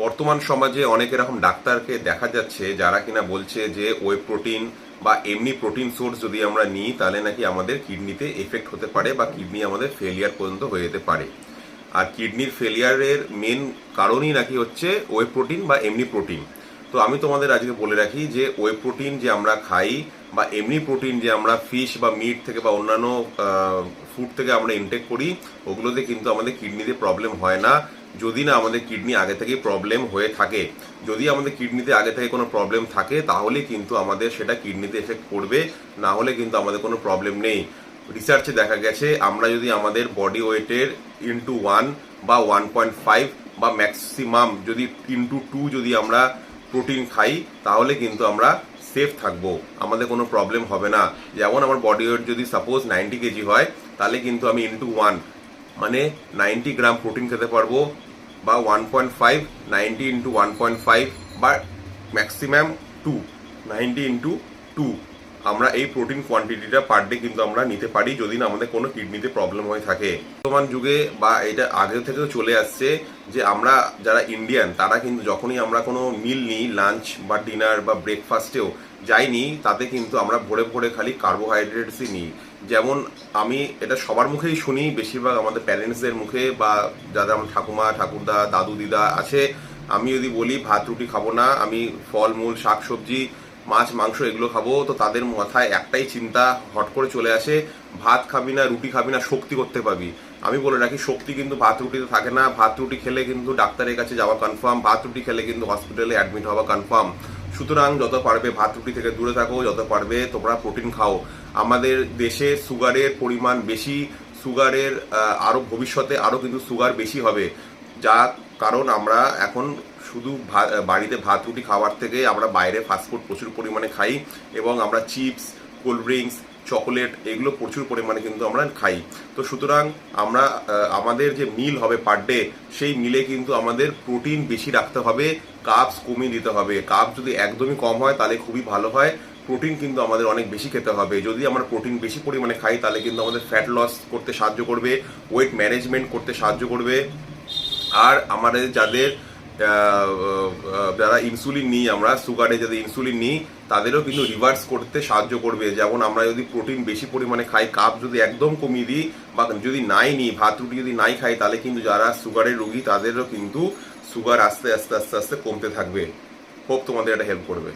বর্তমান সমাজে অনেক এরকম ডাক্তারকে দেখা যাচ্ছে যারা কিনা বলছে যে ওয়ে প্রোটিন বা এমনি প্রোটিন সোর্স যদি আমরা নিই তাহলে নাকি আমাদের কিডনিতে এফেক্ট হতে পারে বা কিডনি আমাদের ফেলিয়ার পর্যন্ত হয়ে যেতে পারে। আর কিডনির ফেলিয়ারের মেন কারণই নাকি হচ্ছে ওয়ে প্রোটিন বা এমনি প্রোটিন। তো আমি তোমাদের আজকে বলে রাখি যে ওয়ে প্রোটিন যে আমরা খাই বা এমনি প্রোটিন যে আমরা ফিশ বা মিট থেকে বা অন্যান্য ফুড থেকে আমরা ইনটেক করি, ওগুলোতে কিন্তু আমাদের কিডনিতে প্রবলেম হয় না, যদি না আমাদের কিডনি আগে থেকেই প্রবলেম হয়ে থাকে। যদি আমাদের কিডনিতে আগে থেকে কোনো প্রবলেম থাকে তাহলে কিন্তু আমাদের সেটা কিডনিতে এফেক্ট করবে, না হলে কিন্তু আমাদের কোনো প্রবলেম নেই। রিসার্চে দেখা গেছে আমরা যদি আমাদের বডি ওয়েটের ইন্টু 1 বা 1.5 বা ম্যাক্সিমাম যদি ইন্টু 2 যদি আমরা প্রোটিন খাই তাহলে কিন্তু আমরা সেফ থাকবো, আমাদের কোনো প্রবলেম হবে না। যেমন আমার বডি ওয়েট যদি সাপোজ 90 কেজি হয় তাহলে কিন্তু আমি ইন্টু 1 মানে 90 গ্রাম প্রোটিন খেতে পারবো, বা 1.5 90 ইন্টু 1.5 বা ম্যাক্সিমাম 2 90 ইন্টু 2 আমরা এই প্রোটিন কোয়ান্টিটিটা পার ডে কিন্তু আমরা নিতে পারি যদি না আমাদের কোনো কিডনিতে প্রবলেম হয়ে থাকে। বর্তমান যুগে বা এটা আগে থেকেও চলে আসছে যে আমরা যারা ইন্ডিয়ান তারা কিন্তু যখনই আমরা কোনো মিল নিই, লাঞ্চ বা ডিনার বা ব্রেকফাস্টেও যাইনি, তাতে কিন্তু আমরা ভোরে ভোরে খালি কার্বোহাইড্রেটসই নিই। যেমন আমি এটা সবার মুখেই শুনি, বেশিরভাগ আমাদের প্যারেন্টসদের মুখে বা যারা আমার ঠাকুমা ঠাকুরদা দাদু দিদা আছে, আমি যদি বলি ভাত রুটি খাবো না, আমি ফলমূল শাকসবজি মাছ মাংস এগুলো খাবো, তো তাদের মাথায় একটাই চিন্তা হট করে চলে আসে, ভাত খাবি না রুটি খাবি না শক্তি করতে পাবি। আমি বলে রাখি শক্তি কিন্তু ভাত রুটিতে থাকে না। ভাত রুটি খেলে কিন্তু ডাক্তারের কাছে যাওয়া কনফার্ম, ভাত রুটি খেলে কিন্তু হসপিটালে অ্যাডমিট হওয়া কনফার্ম। সুতরাং যত পারবে ভাত রুটি থেকে দূরে থাকো, যত পারবে তোমরা প্রোটিন খাও। আমাদের দেশে সুগারের পরিমাণ বেশি, সুগারের আরও ভবিষ্যতে আরও কিন্তু সুগার বেশি হবে, যা কারণ আমরা এখন শুধু বাড়িতে ভাত রুটি খাওয়ার থেকে আমরা বাইরে ফাস্টফুড প্রচুর পরিমাণে খাই, এবং আমরা চিপস কোল্ড ড্রিঙ্কস চকোলেট এগুলো প্রচুর পরিমাণে কিন্তু আমরা খাই। তো সুতরাং আমরা আমাদের যে মিল হবে পার ডে, সেই মিলে কিন্তু আমাদের প্রোটিন বেশি রাখতে হবে, কার্বস কমিয়ে দিতে হবে। কার্বস যদি একদমই কম হয় তাহলে খুবই ভালো হয়। প্রোটিন কিন্তু আমাদের অনেক বেশি খেতে হবে। যদি আমরা প্রোটিন বেশি পরিমাণে খাই তাহলে কিন্তু আমাদের ফ্যাট লস করতে সাহায্য করবে, ওয়েট ম্যানেজমেন্ট করতে সাহায্য করবে। আর আমাদের যারা ইনসুলিন নিই, আমরা সুগারে যাদের ইনসুলিন নিই তাদেরও কিন্তু রিভার্স করতে সাহায্য করবে। যেমন আমরা যদি প্রোটিন বেশি পরিমাণে খাই, কাপ যদি একদম কমিয়ে দিই বা যদি নাই নিই, ভাত রুটি যদি নাই খাই, তাহলে কিন্তু যারা সুগারের রোগী তাদেরও কিন্তু সুগার আস্তে আস্তে আস্তে আস্তে কমতে থাকবে। হোপ তোমাদের এটা হেল্প করবে।